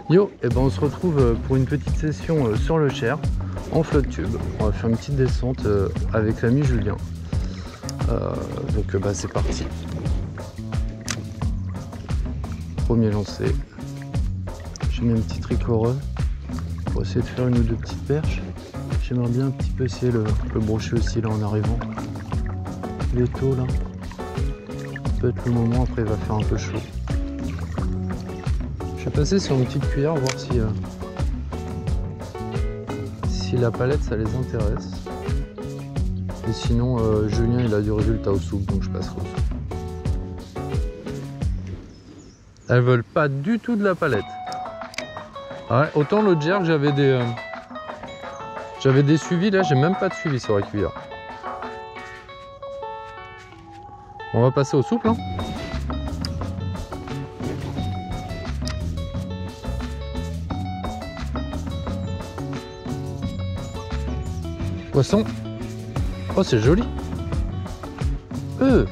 Yo, et ben on se retrouve pour une petite session sur le Cher en flotte tube. On va faire une petite descente avec l'ami Julien. Donc c'est parti. Premier lancé. J'ai mis un petit tricoreux pour essayer de faire une ou deux petites perches. J'aimerais bien un petit peu essayer le brocher aussi là en arrivant. Il est tôt là. Peut-être le moment, après il va faire un peu chaud. Je vais passer sur une petite cuillère voir si la palette ça les intéresse. Et sinon Julien il a du résultat au soupe, donc je passerai au soupe. Elles veulent pas du tout de la palette. Ouais, autant l'autre jerk j'avais des suivis, là j'ai même pas de suivi sur la cuillère. On va passer au souple hein. Poisson. Oh c'est joli. Ouais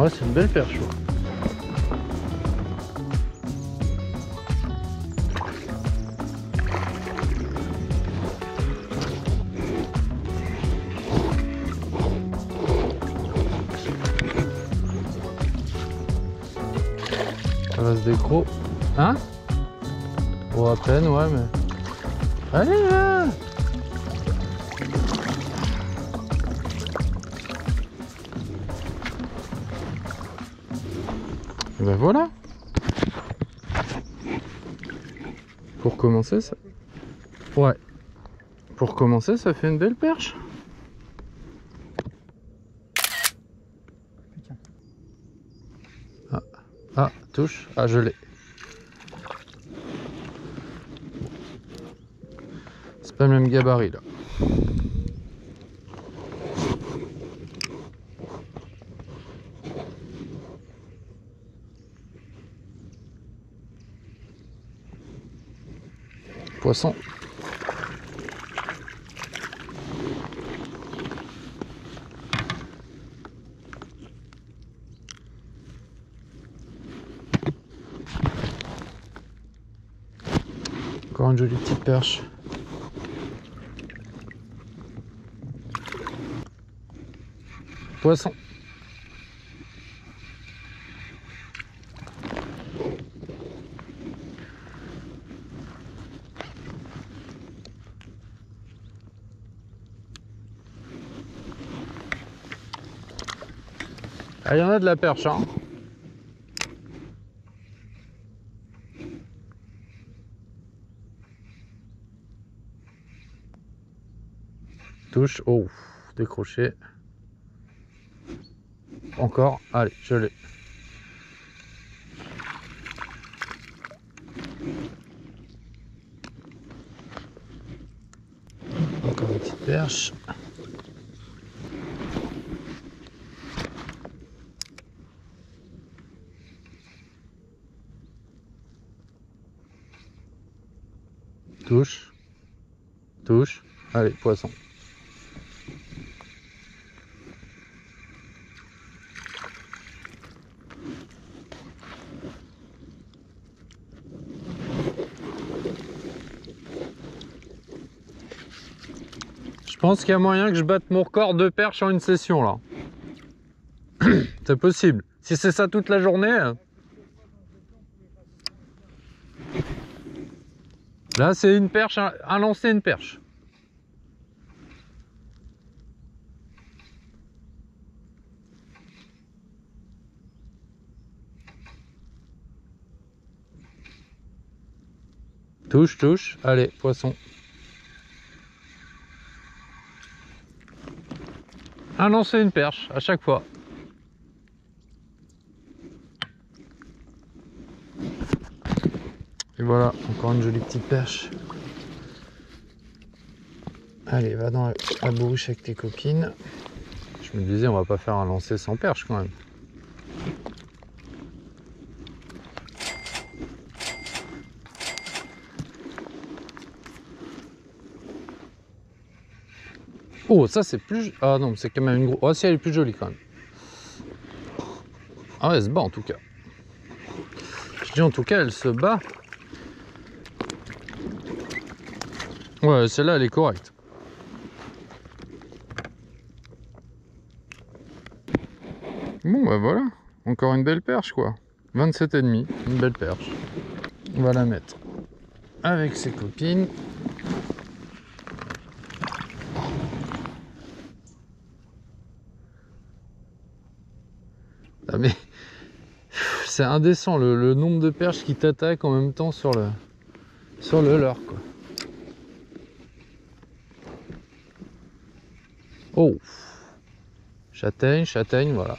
c'est une belle perche. Ça va se décro. Hein? Oh à peine ouais mais. Allez là! Et ben voilà. Pour commencer ça. Ouais. Pour commencer ça fait une belle perche. Ah, touche. Ah je l'ai. C'est pas le même gabarit là. Poisson. Encore une jolie petite perche. Poisson. Ah, il y en a de la perche, hein. Touche. Oh, décroché. Encore. Allez, je l'ai. Encore une petite perche. Touche. Touche. Allez, poisson. Je pense qu'il y a moyen que je batte mon record de perche en une session là. C'est possible. Si c'est ça toute la journée. Là c'est une perche, un lancer, une perche. Touche, touche. Allez, poisson. Un lancer, une perche, à chaque fois. Et voilà, encore une jolie petite perche. Allez, va dans la bouche avec tes copines. Je me disais, on va pas faire un lancer sans perche quand même. Oh, ça c'est plus... Ah non, c'est quand même une grosse... Oh, si, elle est plus jolie quand même. Ah ouais, elle se bat en tout cas. Je dis en tout cas, elle se bat. Ouais, celle-là, elle est correcte. Bon, bah voilà. Encore une belle perche, quoi. 27,5, une belle perche. On va la mettre avec ses copines. Ah mais... C'est indécent le nombre de perches qui t'attaquent en même temps sur le leurre, quoi. Oh, châtaigne, châtaigne, voilà.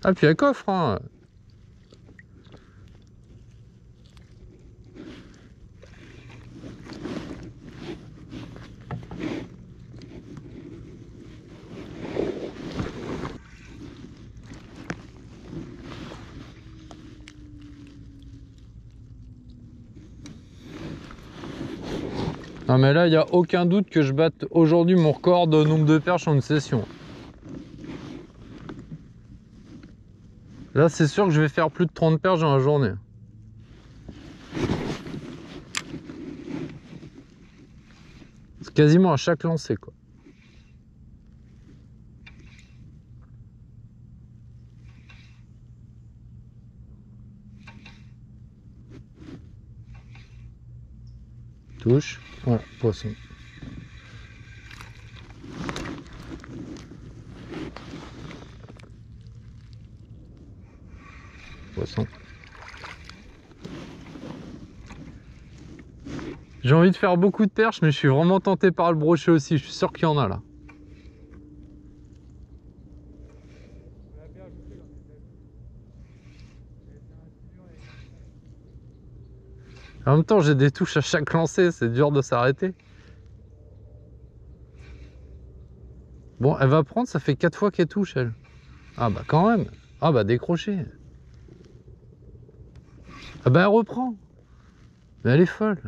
Ah, puis un coffre, hein. Non mais là, il n'y a aucun doute que je batte aujourd'hui mon record de nombre de perches en une session. Là, c'est sûr que je vais faire plus de 30 perches dans la journée. C'est quasiment à chaque lancer, quoi. Touche, voilà, poisson. Poisson. J'ai envie de faire beaucoup de perches, mais je suis vraiment tenté par le brochet aussi. Je suis sûr qu'il y en a là. En même temps, j'ai des touches à chaque lancer, c'est dur de s'arrêter. Bon, elle va prendre, ça fait 4 fois qu'elle touche, elle. Ah bah quand même. Ah bah décroché. Ah bah elle reprend. Mais elle est folle.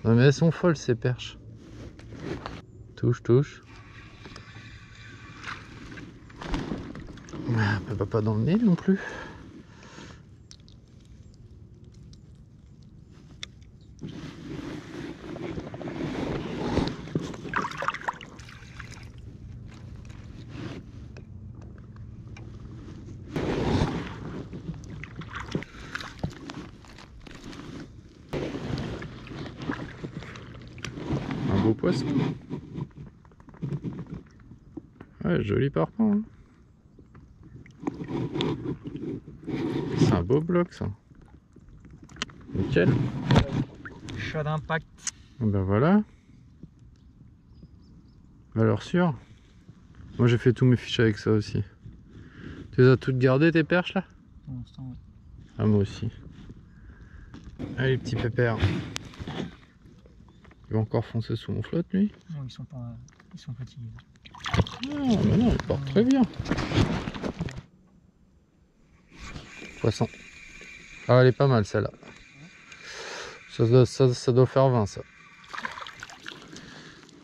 Non mais elles sont folles ces perches. Touche, touche. Elle va pas dans le nez non plus. Un beau poisson. Ouais, joli parpaing. Hein. C'est un beau bloc ça. Nickel. Chat d'impact. Ben voilà. Valeur sûre. Moi j'ai fait tous mes fiches avec ça aussi. Tu les as toutes gardées tes perches là? Pour l'instant, oui. Ah moi aussi. Allez petit pépère. Il va encore foncer sous mon flotte lui. Non, ils sont fatigués. Ah mais non, il part très bien. Poisson. Ah elle est pas mal celle-là. Ça doit faire 20 ça.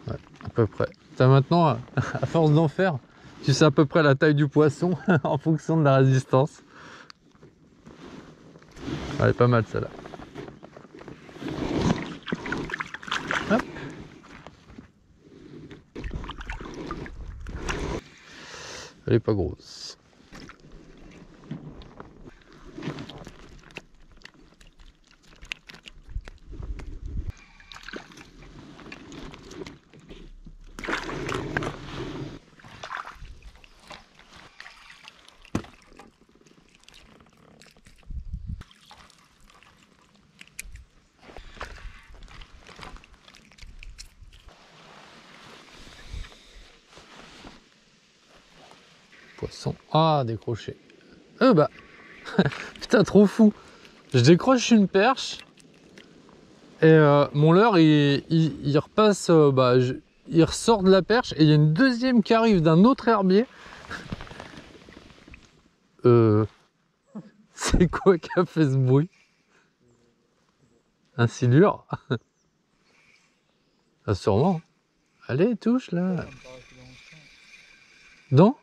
Ouais, à peu près. T'as maintenant, à force d'en faire, tu sais à peu près la taille du poisson en fonction de la résistance. Elle est pas mal celle-là. Hop. Elle est pas grosse. poisson. Ah, décroché. Bah, putain, trop fou. Je décroche une perche et mon leurre il repasse, il ressort de la perche et il y a une deuxième qui arrive d'un autre herbier. C'est quoi qui a fait ce bruit? Un silure? Ah, sûrement. Allez, touche là. Dans?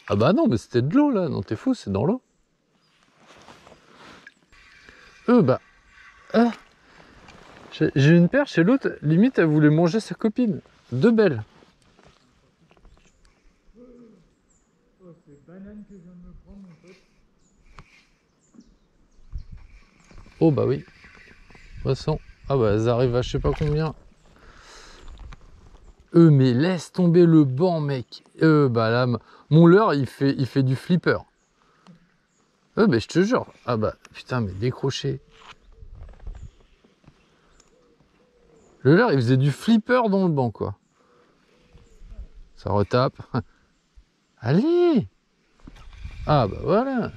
Ah bah non, mais c'était de l'eau là. Non, t'es fou, c'est dans l'eau. J'ai une perche et l'autre, limite, elle voulait manger sa copine. Deux belles. Oh bah oui. Poisson. Ah bah elles arrivent à je sais pas combien. Mais laisse tomber le banc, mec. Bah là, mon leurre, il fait du flipper. Mais je te jure. Ah bah putain, mais décroché. Le leurre, il faisait du flipper dans le banc, quoi. Ça retape. Allez. Ah bah voilà.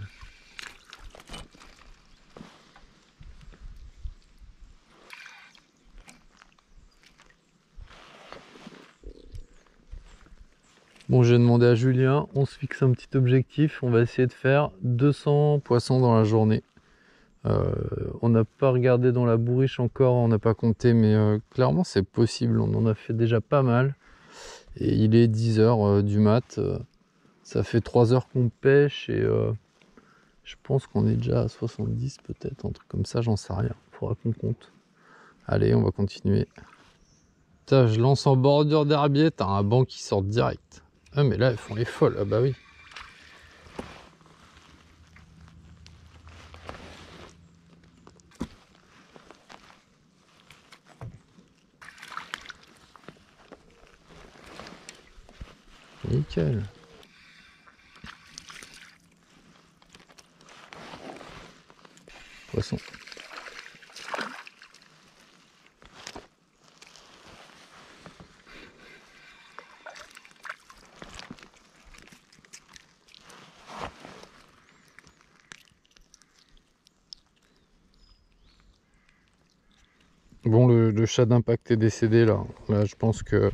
Bon, j'ai demandé à Julien, on se fixe un petit objectif, on va essayer de faire 200 poissons dans la journée. On n'a pas regardé dans la bourriche encore, on n'a pas compté, mais clairement c'est possible, on en a fait déjà pas mal. Et il est 10 h du mat, ça fait 3 heures qu'on pêche et je pense qu'on est déjà à 70 peut-être, un truc comme ça, j'en sais rien, faudra qu'on compte. Allez, on va continuer. Putain, je lance en bordure d'herbier, t'as un banc qui sort direct. Ah mais là elles font les folles, ah bah oui. Nickel. Poisson. Bon, le chat d'impact est décédé là. Là, je pense que...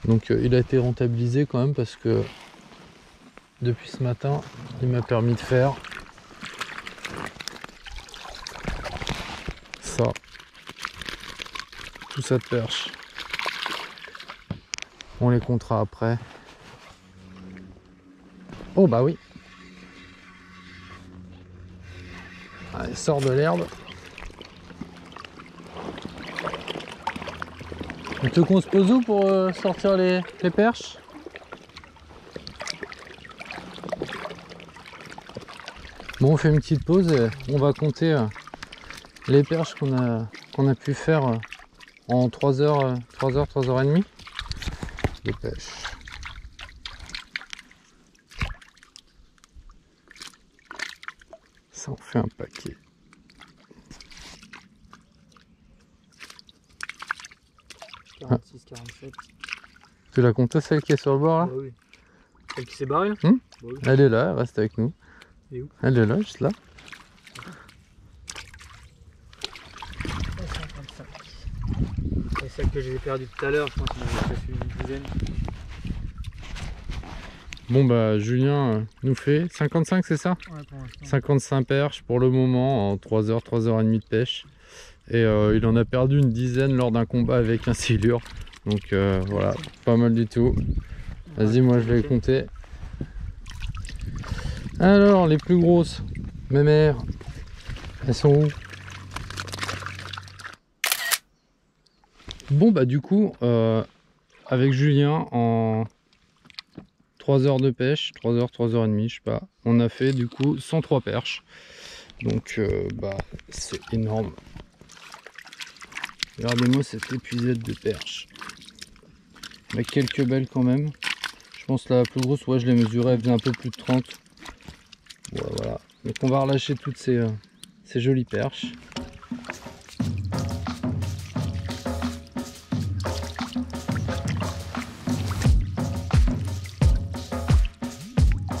Donc, il a été rentabilisé quand même parce que depuis ce matin, il m'a permis de faire ça. Tout ça de perche. On les comptera après. Oh bah oui. Allez, sort de l'herbe. On te qu'on se pose où pour sortir les perches? Bon, on fait une petite pause et on va compter les perches qu'on a pu faire en 3 heures, 3h30 de pêche. Ça en fait un paquet. Ah. 46, 47. Tu l'as compté celle qui est sur le bord là? Bah oui. Celle qui s'est barrée là? Bah oui. Elle est là, elle reste avec nous. Et où? Elle est là, juste là. 55. Et celle que j'ai perdue tout à l'heure, je pense qu'il m'en avait fait une dizaine. Bon bah Julien nous fait 55, c'est ça? Ouais, pour l'instant. 55 perches pour le moment en 3 heures, 3h30 de pêche. Et il en a perdu une dizaine lors d'un combat avec un silure. Donc voilà, pas mal du tout. Vas-y, moi je vais compter. Alors, les plus grosses, mes mères, elles sont où? Bon bah du coup, avec Julien, en 3 heures de pêche, 3 heures, 3h30, je sais pas, on a fait du coup 103 perches. Donc bah c'est énorme. Regardez-moi cette épuisette de perches. Avec quelques belles quand même. Je pense que la plus grosse, ouais, je l'ai mesurée, elle faisait un peu plus de 30. Ouais, voilà. Donc on va relâcher toutes ces jolies perches.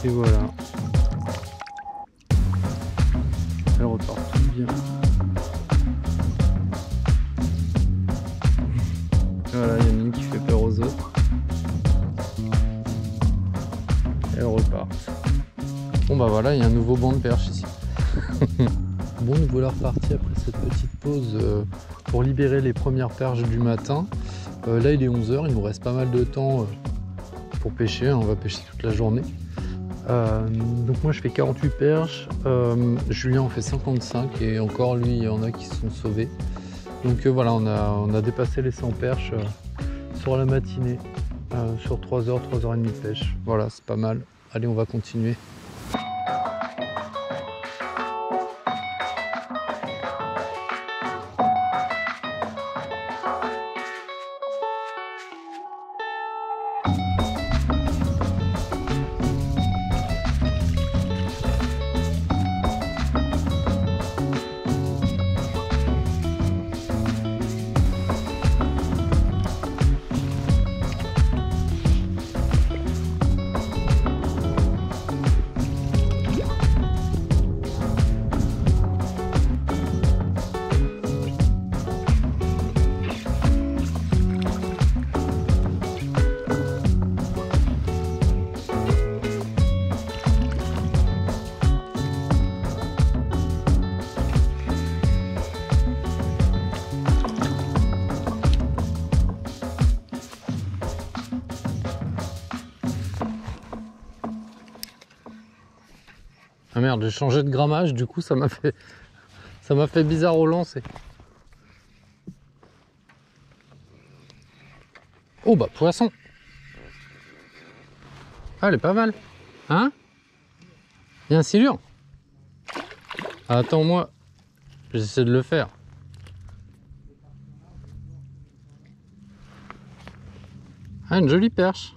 Et voilà. Elle repart tout bien. Voilà, il y en a une qui fait peur aux autres. Elle repart. Bon bah voilà, il y a un nouveau banc de perche ici. Bon, nous voilà repartis après cette petite pause pour libérer les premières perches du matin. Là il est 11 h, il nous reste pas mal de temps pour pêcher, hein, on va pêcher toute la journée. Donc moi je fais 48 perches, Julien en fait 55 et encore lui il y en a qui se sont sauvés. Donc voilà, on a dépassé les 100 perches sur la matinée, sur 3 h, 3 h 30 de pêche. Voilà, c'est pas mal. Allez, on va continuer. Ah merde, j'ai changé de grammage, du coup ça m'a fait bizarre au lancer. Oh bah poisson. Ah, elle est pas mal. Hein? Il y a un silure. Attends-moi, j'essaie de le faire. Ah, une jolie perche.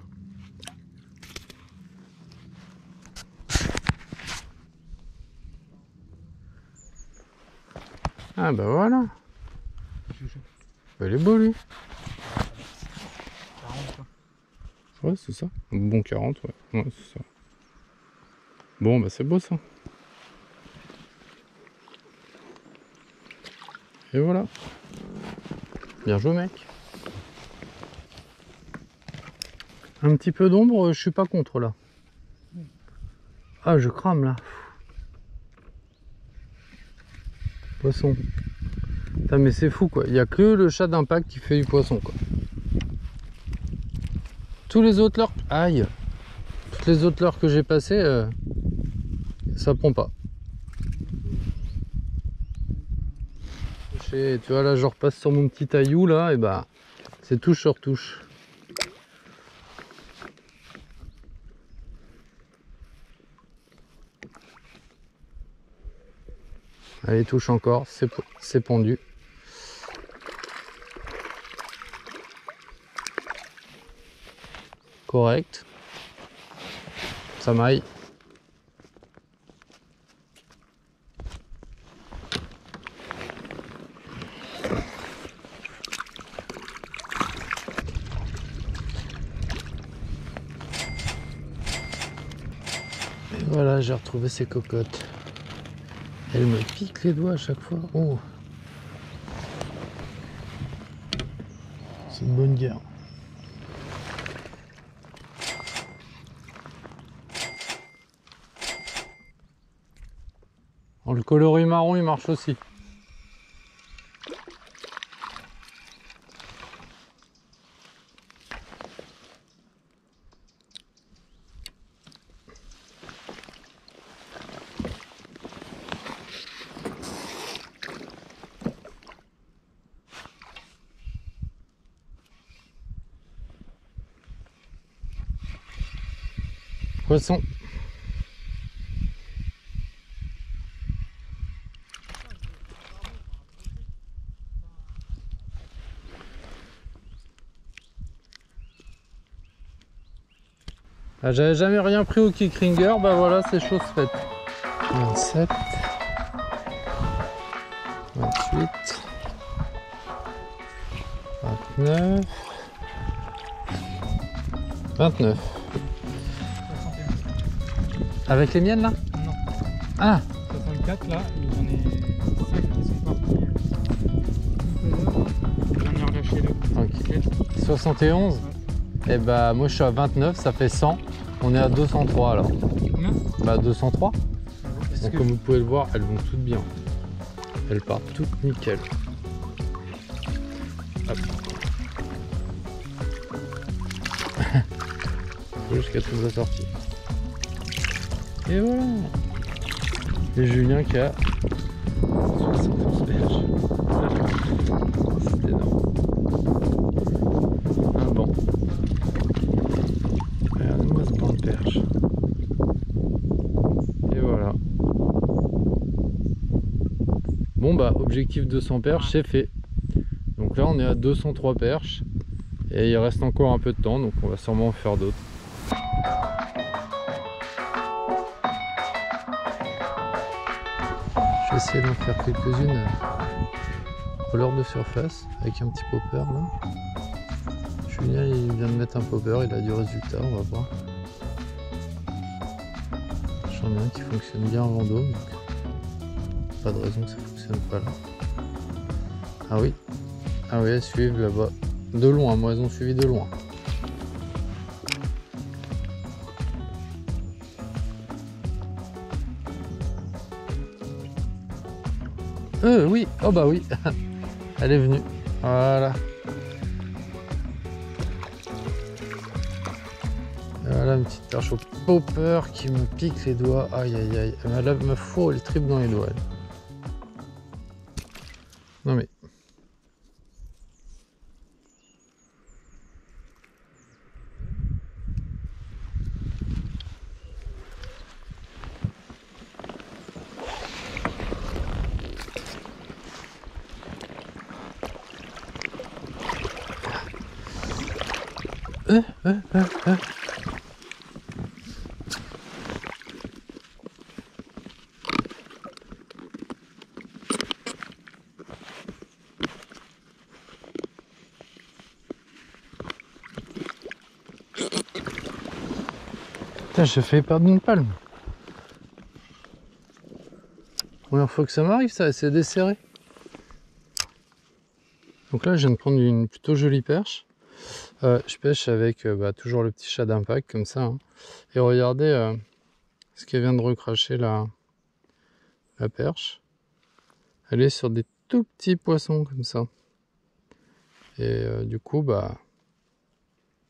Ah bah voilà. Il est beau lui. 40 quoi. Ouais, c'est ça. Bon 40, ouais. Ouais, c'est ça. Bon bah c'est beau ça. Et voilà. Bien joué mec. Un petit peu d'ombre, je suis pas contre là. Ah, je crame là. Poisson. Putain, mais c'est fou quoi. Il n'y a que le chat d'impact qui fait du poisson quoi. Tous les autres leurres. Aïe. Toutes les autres leurres que j'ai passées, ça prend pas. Tu vois là, je repasse sur mon petit taillou là, et bah c'est touche sur touche. Allez, touche encore, c'est pendu. Correct. Ça maille. Et voilà, j'ai retrouvé ces cocottes. Elle me pique les doigts à chaque fois. Oh, c'est une bonne guerre. Oh, le coloris marron il marche aussi. Poisson. Ah, j'avais jamais rien pris au kickringer, bah voilà, c'est chose faite. 27, 28, 29, 29. Avec les miennes là? Non. Ah! 64 là, il y en a 5 qui sont partis. J'en ai relâché 2. Ok. 71? Ouais. Et bah moi je suis à 29, ça fait 100. On est à 203 alors. Combien? Bah 203. Donc que... comme vous pouvez le voir, elles vont toutes bien. Elles partent toutes nickel. Hop. Jusqu'à trouver la sortie. Et voilà. Et Julien qui a 71 perches. C'est énorme. Un banc. Regardez-moi ce banc de perche. Et voilà. Bon bah objectif 200 perches, c'est fait. Donc là on est à 203 perches. Et il reste encore un peu de temps, donc on va sûrement en faire d'autres. Je vais essayer d'en faire quelques-unes couleur de surface avec un petit popper là. Julien il vient de mettre un popper, il a du résultat, on va voir. J'en ai un qui fonctionne bien en Vendôme, donc pas de raison que ça fonctionne pas là. Ah oui, elles suivent là-bas. De loin, moi elles ont suivi de loin. Oui, oh bah oui, elle est venue. Voilà. Voilà une petite perche au popper qui me pique les doigts. Aïe aïe aïe. Elle me fourre le trip dans les doigts. Elle. Non mais. Putain, j'ai failli perdre une palme. Première fois que ça m'arrive, ça, c'est desserré. Donc là, je viens de prendre une plutôt jolie perche. Je pêche avec toujours le petit chat d'impact comme ça. Hein. Et regardez ce qu'elle vient de recracher la perche. Elle est sur des tout petits poissons comme ça. Et du coup,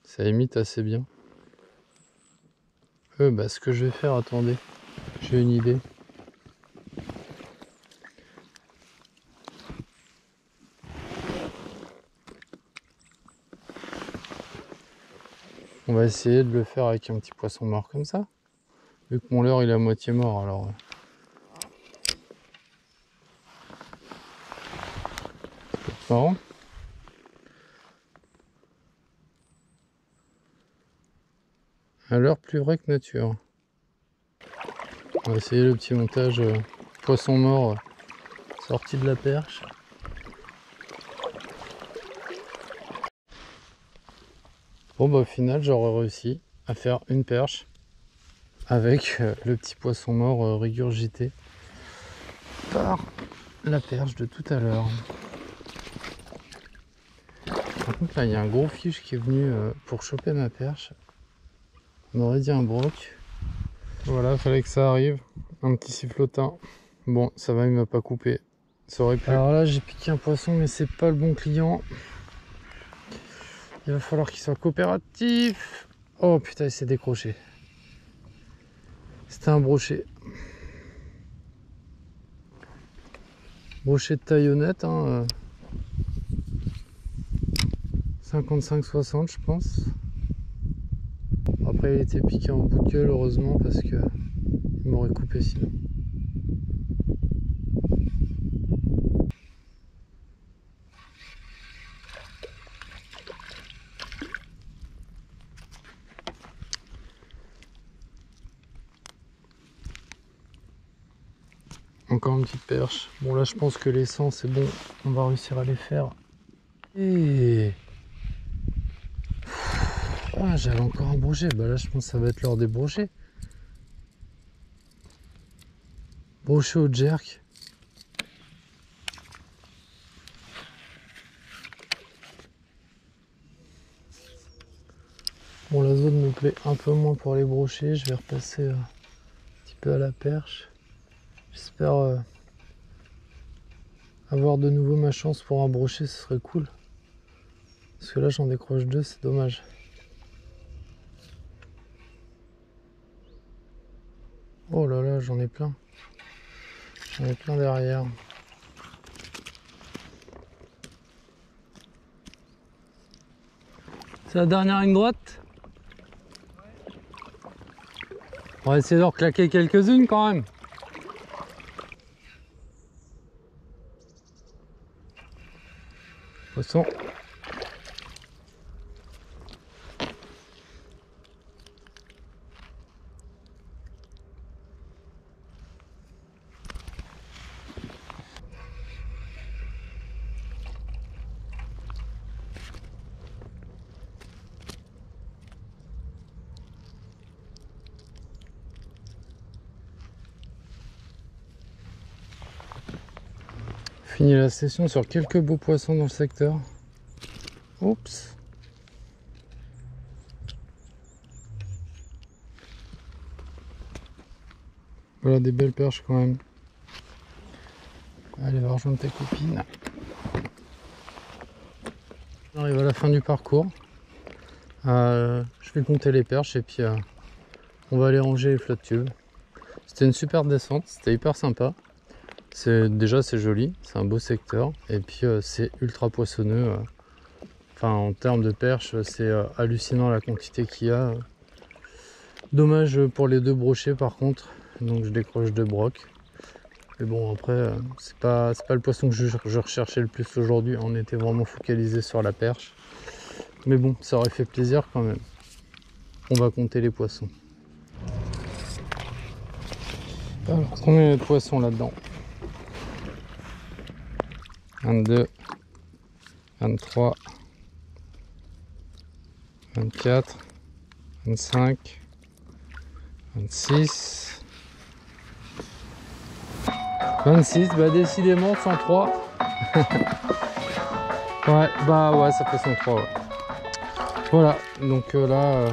ça imite assez bien. Ce que je vais faire, attendez, j'ai une idée. On va essayer de le faire avec un petit poisson mort comme ça. Vu que mon leurre il est à moitié mort, alors... C'est marrant. Un leurre plus vrai que nature. On va essayer le petit montage poisson mort sorti de la perche. Bon au final j'aurais réussi à faire une perche avec le petit poisson mort régurgité par la perche de tout à l'heure. Par contre là il y a un gros fiche qui est venu pour choper ma perche. On aurait dit un broc. Voilà, fallait que ça arrive. Un petit sifflotin. Bon, ça va, il m'a pas coupé. Ça aurait pu. Alors là, j'ai piqué un poisson, mais c'est pas le bon client. Il va falloir qu'il soit coopératif. Oh putain, il s'est décroché. C'était un brochet. Brochet de taille honnête, hein. 55-60, je pense. Après, il était piqué en bout de gueule, heureusement, parce que il m'aurait coupé sinon. Encore une petite perche. Bon là je pense que les 100 c'est bon. On va réussir à les faire. Et... Ah j'avais encore un brochet. Bah là je pense que ça va être l'heure des brochets. Brochet au jerk. Bon, la zone me plaît un peu moins pour les brochets. Je vais repasser un petit peu à la perche. J'espère avoir de nouveau ma chance pour un brochet, ce serait cool. Parce que là, j'en décroche deux, c'est dommage. Oh là là, j'en ai plein. J'en ai plein derrière. C'est la dernière ligne droite. On va essayer de reclaquer quelques-unes quand même. Poisson. Fini la session sur quelques beaux poissons dans le secteur. Oups. Voilà des belles perches quand même. Allez, va rejoindre ta copine. On arrive à la fin du parcours. Je vais compter les perches et puis on va aller ranger les flotte tubes. C'était une super descente, c'était hyper sympa. Déjà c'est joli, c'est un beau secteur et puis c'est ultra poissonneux. Enfin en termes de perches c'est hallucinant la quantité qu'il y a. Dommage pour les deux brochets par contre, donc je décroche deux brocs. Mais bon après c'est pas le poisson que je recherchais le plus aujourd'hui, on était vraiment focalisé sur la perche. Mais bon ça aurait fait plaisir quand même. On va compter les poissons. Alors combien de poissons là-dedans? 22, 23, 24, 25, 26, 26, bah décidément 103. Ouais, bah ouais, ça fait 103. Ouais. Voilà, donc là,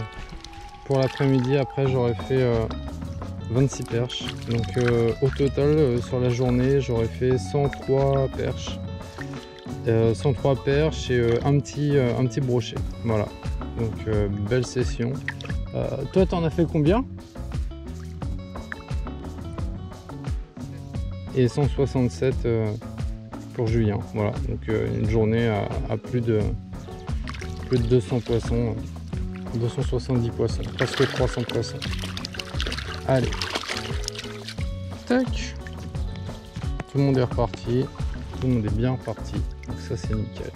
pour l'après-midi, après j'aurais fait 26 perches. Donc au total, sur la journée, j'aurais fait 103 perches. 103 perches et un petit brochet. Voilà, donc belle session. Toi t'en as fait combien? Et 167 pour Julien. Voilà, donc une journée à plus de 200 poissons, 270 poissons, presque 300 poissons. Allez, tac, tout le monde est reparti, tout le monde est bien reparti, donc ça c'est nickel.